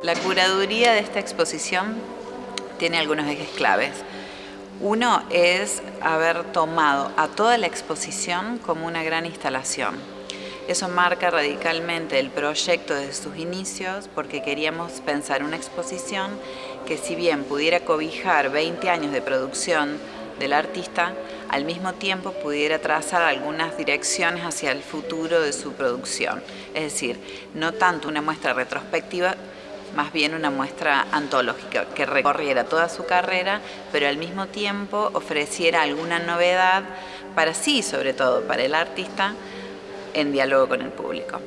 La curaduría de esta exposición tiene algunos ejes claves. Uno es haber tomado a toda la exposición como una gran instalación. Eso marca radicalmente el proyecto desde sus inicios, porque queríamos pensar una exposición que, si bien pudiera cobijar 20 años de producción del artista, al mismo tiempo pudiera trazar algunas direcciones hacia el futuro de su producción. Es decir, no tanto una muestra retrospectiva, más bien una muestra antológica que recorriera toda su carrera, pero al mismo tiempo ofreciera alguna novedad para sí, sobre todo para el artista, en diálogo con el público.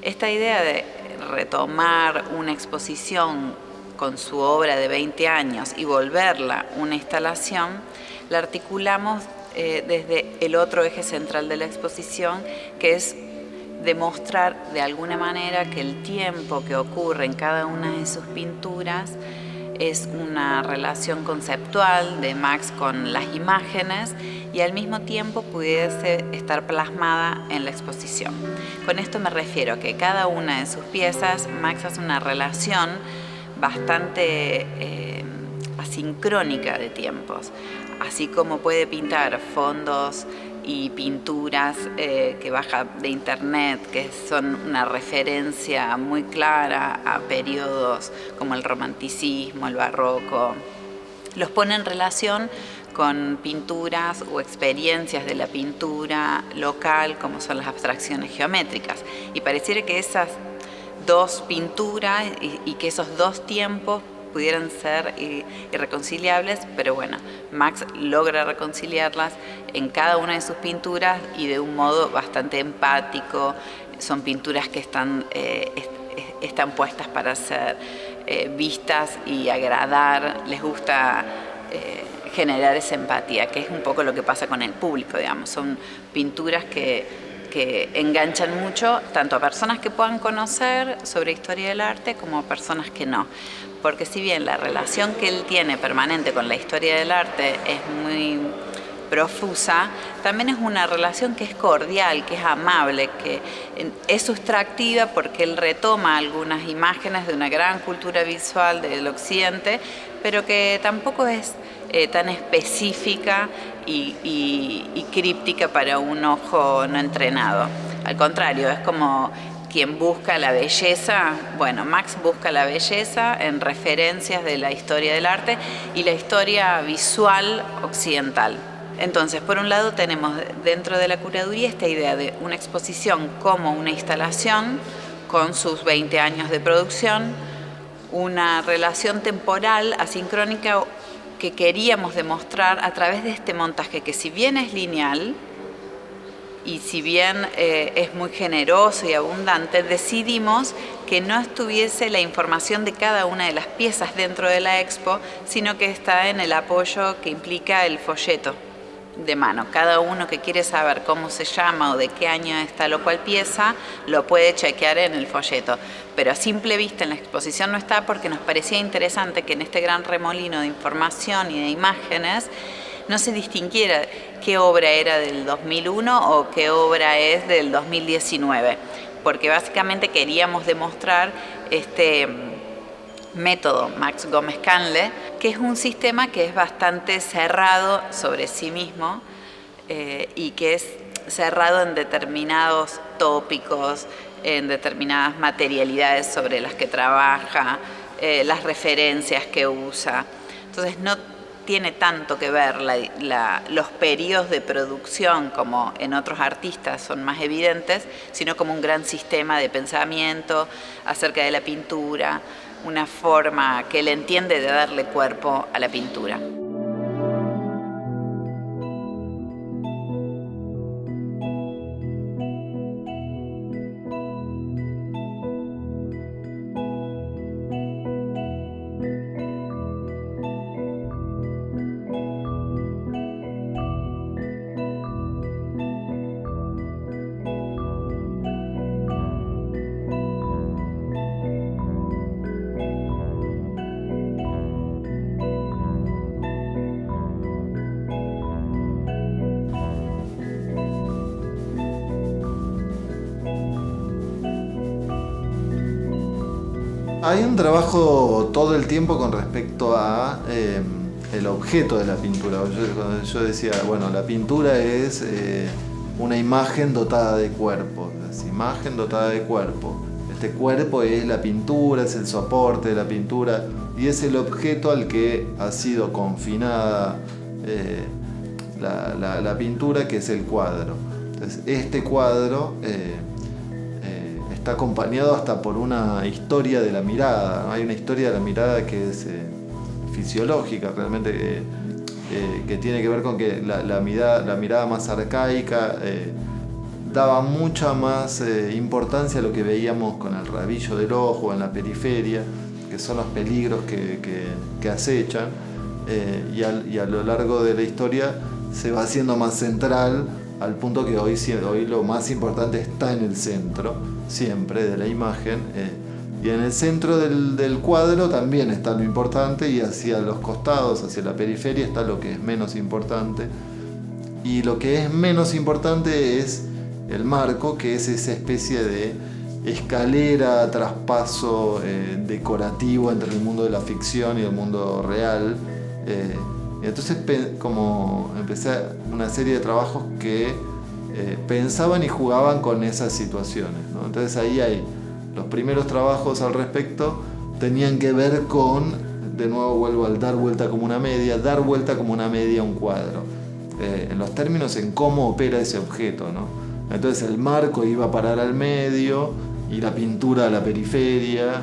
Esta idea de retomar una exposición con su obra de 20 años y volverla una instalación, la articulamos desde el otro eje central de la exposición, que es demostrar de alguna manera que el tiempo que ocurre en cada una de sus pinturas es una relación conceptual de Max con las imágenes y al mismo tiempo pudiese estar plasmada en la exposición. Con esto me refiero a que cada una de sus piezas Max hace una relación bastante asincrónica de tiempos, así como puede pintar fondos y pinturas que baja de internet, que son una referencia muy clara a periodos como el romanticismo, el barroco. Los pone en relación con pinturas o experiencias de la pintura local, como son las abstracciones geométricas. Y pareciera que esas dos pinturas y que esos dos tiempos pudieran ser irreconciliables, pero bueno, Max logra reconciliarlas en cada una de sus pinturas y de un modo bastante empático. Son pinturas que están puestas para ser vistas y agradar. Les gusta generar esa empatía, que es un poco lo que pasa con el público, digamos. Son pinturas que enganchan mucho tanto a personas que puedan conocer sobre historia del arte como a personas que no. Porque si bien la relación que él tiene permanente con la historia del arte es muy profusa, también es una relación que es cordial, que es amable, que es sustractiva porque él retoma algunas imágenes de una gran cultura visual del occidente, pero que tampoco es tan específica y críptica para un ojo no entrenado. Al contrario, es como quien busca la belleza. Bueno, Max busca la belleza en referencias de la historia del arte y la historia visual occidental. Entonces, por un lado tenemos dentro de la curaduría esta idea de una exposición como una instalación con sus 20 años de producción, una relación temporal asincrónica que queríamos demostrar a través de este montaje que, si bien es lineal y si bien es muy generoso y abundante, decidimos que no estuviese la información de cada una de las piezas dentro de la expo, sino que está en el apoyo que implica el folleto de mano. Cada uno que quiere saber cómo se llama o de qué año está lo cual pieza, lo puede chequear en el folleto. Pero a simple vista en la exposición no está, porque nos parecía interesante que en este gran remolino de información y de imágenes no se distinguiera qué obra era del 2001 o qué obra es del 2019, porque básicamente queríamos demostrar este método Max Gómez Canle, que es un sistema que es bastante cerrado sobre sí mismo y que es cerrado en determinados tópicos, en determinadas materialidades sobre las que trabaja, las referencias que usa. Entonces no tiene tanto que ver los periodos de producción, como en otros artistas son más evidentes, sino como un gran sistema de pensamiento acerca de la pintura, una forma que él entiende de darle cuerpo a la pintura. Hay un trabajo todo el tiempo con respecto a el objeto de la pintura. Yo decía, bueno, la pintura es una imagen dotada de cuerpo. Es imagen dotada de cuerpo. Este cuerpo es la pintura, es el soporte de la pintura y es el objeto al que ha sido confinada la pintura, que es el cuadro. Entonces, este cuadro está acompañado hasta por una historia de la mirada, ¿no? Hay una historia de la mirada que es fisiológica, realmente, que tiene que ver con que la mirada más arcaica daba mucha más importancia a lo que veíamos con el rabillo del ojo en la periferia, que son los peligros que acechan, y a lo largo de la historia se va haciendo más central, al punto que hoy lo más importante está en el centro, siempre, de la imagen, y en el centro del cuadro también está lo importante, y hacia los costados, hacia la periferia, está lo que es menos importante. Y lo que es menos importante es el marco, que es esa especie de escalera, traspaso decorativo entre el mundo de la ficción y el mundo real. Y entonces como empecé una serie de trabajos que pensaban y jugaban con esas situaciones, ¿no? Entonces ahí hay los primeros trabajos al respecto, tenían que ver con, de nuevo vuelvo al dar vuelta como una media un cuadro, en los términos en cómo opera ese objeto, ¿no? Entonces el marco iba a parar al medio y la pintura a la periferia,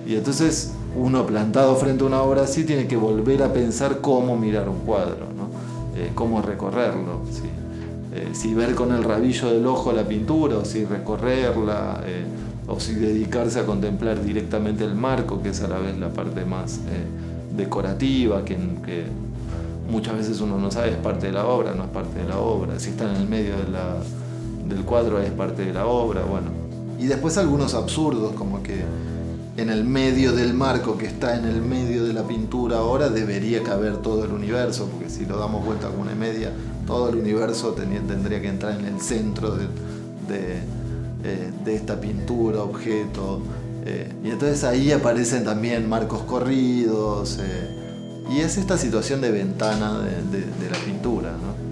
y entonces uno plantado frente a una obra así tiene que volver a pensar cómo mirar un cuadro, ¿no? Cómo recorrerlo, ¿sí? Si ver con el rabillo del ojo la pintura, o si recorrerla, o si dedicarse a contemplar directamente el marco, que es a la vez la parte más decorativa, que muchas veces uno no sabe, es parte de la obra, no es parte de la obra, si está en el medio del cuadro es parte de la obra, bueno. Y después algunos absurdos, como que en el medio del marco, que está en el medio de la pintura ahora, debería caber todo el universo, porque si lo damos vuelta como una media, todo el universo tendría que entrar en el centro de esta pintura, objeto. Y entonces ahí aparecen también marcos corridos, y es esta situación de ventana de la pintura, ¿no?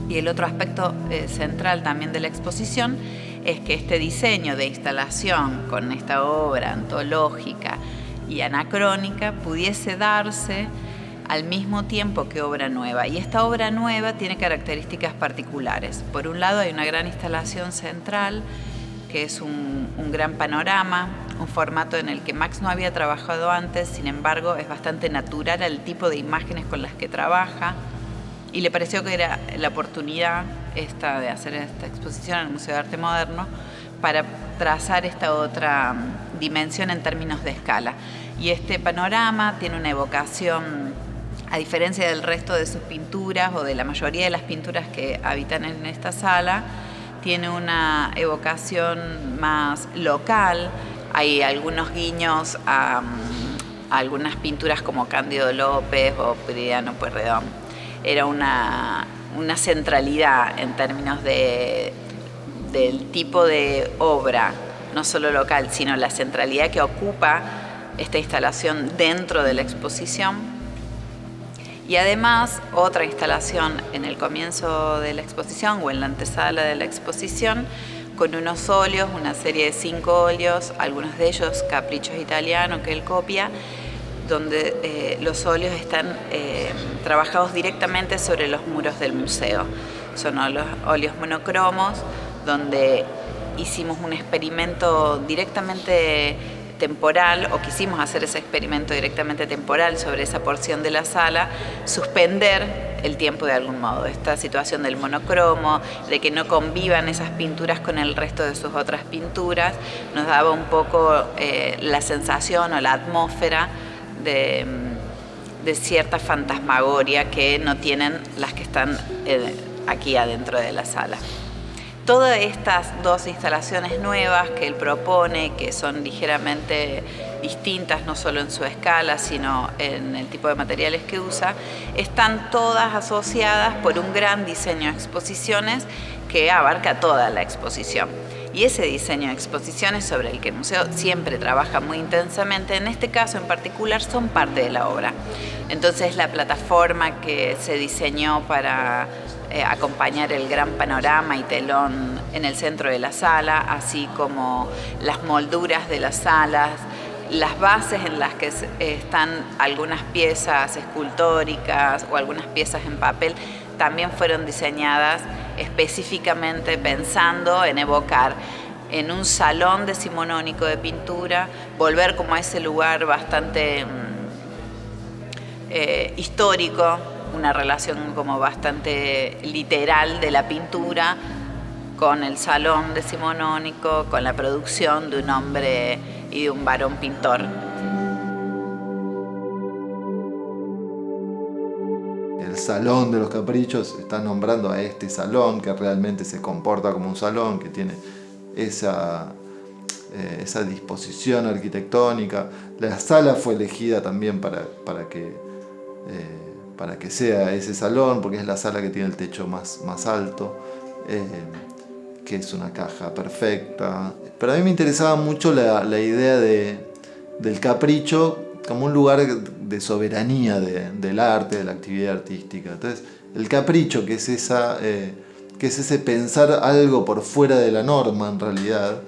Y el otro aspecto central también de la exposición es que este diseño de instalación con esta obra antológica y anacrónica pudiese darse al mismo tiempo que obra nueva. Y esta obra nueva tiene características particulares. Por un lado, hay una gran instalación central, que es un gran panorama, un formato en el que Max no había trabajado antes, sin embargo, es bastante natural al tipo de imágenes con las que trabaja. Y le pareció que era la oportunidad de hacer esta exposición en el Museo de Arte Moderno para trazar esta otra dimensión en términos de escala. Y este panorama tiene una evocación, a diferencia del resto de sus pinturas o de la mayoría de las pinturas que habitan en esta sala, tiene una evocación más local. Hay algunos guiños a algunas pinturas como Cándido López o Prilidiano Pueyrredón. Era una centralidad en términos del tipo de obra, no solo local, sino la centralidad que ocupa esta instalación dentro de la exposición. Y además, otra instalación en el comienzo de la exposición o en la antesala de la exposición, con unos óleos, una serie de 5 óleos, algunos de ellos caprichos italianos que él copia, donde los óleos están trabajados directamente sobre los muros del museo. Son óleos monocromos, donde hicimos un experimento directamente temporal, o quisimos hacer ese experimento directamente temporal sobre esa porción de la sala, suspender el tiempo de algún modo. Esta situación del monocromo, de que no convivan esas pinturas con el resto de sus otras pinturas, nos daba un poco la sensación o la atmósfera de cierta fantasmagoria que no tienen las que están aquí adentro de la sala. Todas estas dos instalaciones nuevas que él propone, que son ligeramente distintas no solo en su escala, sino en el tipo de materiales que usa, están todas asociadas por un gran diseño de exposiciones que abarca toda la exposición. Y ese diseño de exposiciones sobre el que el museo siempre trabaja muy intensamente, en este caso en particular, son parte de la obra. Entonces la plataforma que se diseñó para acompañar el gran panorama y telón en el centro de la sala, así como las molduras de las salas, las bases en las que están algunas piezas escultóricas o algunas piezas en papel, también fueron diseñadas específicamente pensando en evocar en un salón decimonónico de pintura, volver como a ese lugar bastante histórico, una relación como bastante literal de la pintura con el salón decimonónico, con la producción de un hombre y de un varón pintor. El Salón de los Caprichos está nombrando a este salón que realmente se comporta como un salón, que tiene esa disposición arquitectónica. La sala fue elegida también para que sea ese salón, porque es la sala que tiene el techo más alto, que es una caja perfecta. Pero a mí me interesaba mucho la idea del capricho como un lugar de soberanía del arte, de la actividad artística. Entonces, el capricho, que es ese pensar algo por fuera de la norma, en realidad,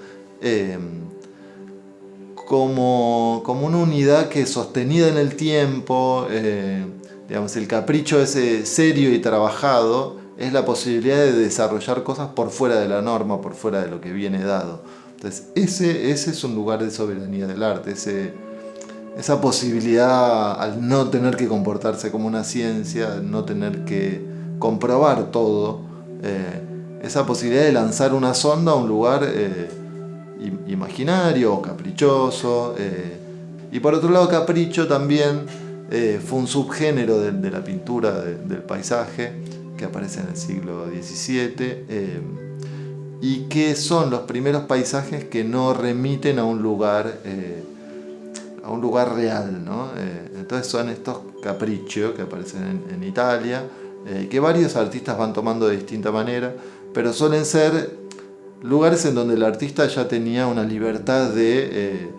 como una unidad que sostenida en el tiempo, digamos, el capricho ese serio y trabajado es la posibilidad de desarrollar cosas por fuera de la norma, por fuera de lo que viene dado. Entonces, ese es un lugar de soberanía del arte, esa posibilidad, al no tener que comportarse como una ciencia, no tener que comprobar todo, esa posibilidad de lanzar una sonda a un lugar imaginario o caprichoso. Y por otro lado, capricho también fue un subgénero de la pintura del paisaje que aparece en el siglo XVII, y que son los primeros paisajes que no remiten a un lugar real, ¿no? Entonces son estos capriccios que aparecen en Italia, que varios artistas van tomando de distinta manera, pero suelen ser lugares en donde el artista ya tenía una libertad de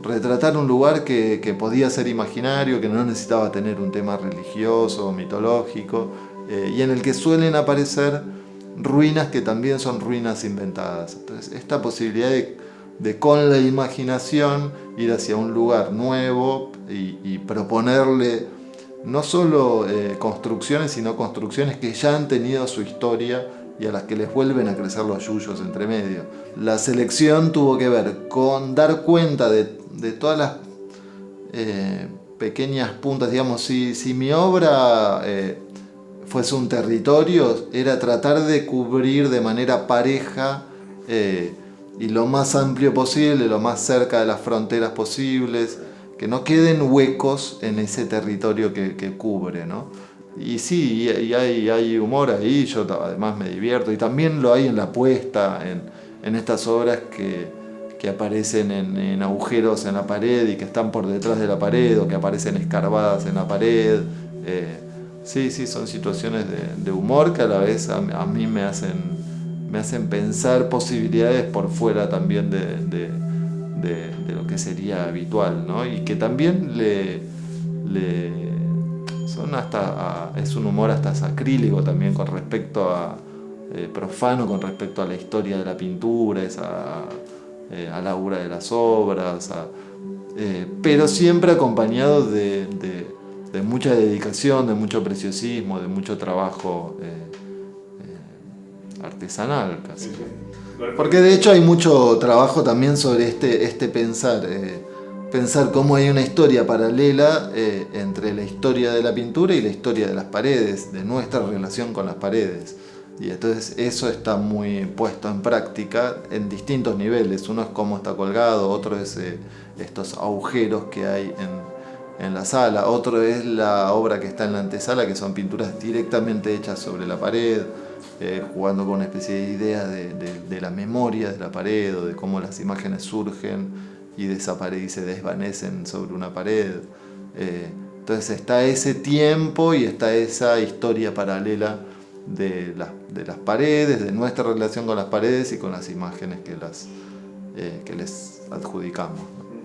retratar un lugar que podía ser imaginario, que no necesitaba tener un tema religioso o mitológico, y en el que suelen aparecer ruinas que también son ruinas inventadas. Entonces, esta posibilidad de con la imaginación ir hacia un lugar nuevo y proponerle no solo construcciones, sino construcciones que ya han tenido su historia y a las que les vuelven a crecer los yuyos entre medio. La selección tuvo que ver con dar cuenta de todas las pequeñas puntas. Digamos, si mi obra fuese un territorio, era tratar de cubrir de manera pareja y lo más amplio posible, lo más cerca de las fronteras posibles, que no queden huecos en ese territorio que cubre, ¿no? Y sí, y hay humor ahí, yo además me divierto, y también lo hay en la puesta, en estas obras que aparecen en agujeros en la pared y que están por detrás de la pared, o que aparecen escarbadas en la pared. Sí, son situaciones de humor que a la vez a mí me hacen pensar posibilidades por fuera también de lo que sería habitual, ¿no? Y que también es un humor hasta sacrílego también con respecto a profano, con respecto a la historia de la pintura, a la aura de las obras, pero siempre acompañado de mucha dedicación, de mucho preciosismo, de mucho trabajo artesanal casi. Porque de hecho hay mucho trabajo también sobre este pensar cómo hay una historia paralela entre la historia de la pintura y la historia de las paredes, de nuestra relación con las paredes. Y entonces eso está muy puesto en práctica en distintos niveles. Uno es cómo está colgado, otro es estos agujeros que hay en la sala, otro es la obra que está en la antesala, que son pinturas directamente hechas sobre la pared. jugando con una especie de idea de la memoria de la pared, o de cómo las imágenes surgen y desaparecen y se desvanecen sobre una pared. Entonces está ese tiempo y está esa historia paralela de las paredes, de nuestra relación con las paredes y con las imágenes que les adjudicamos, ¿no?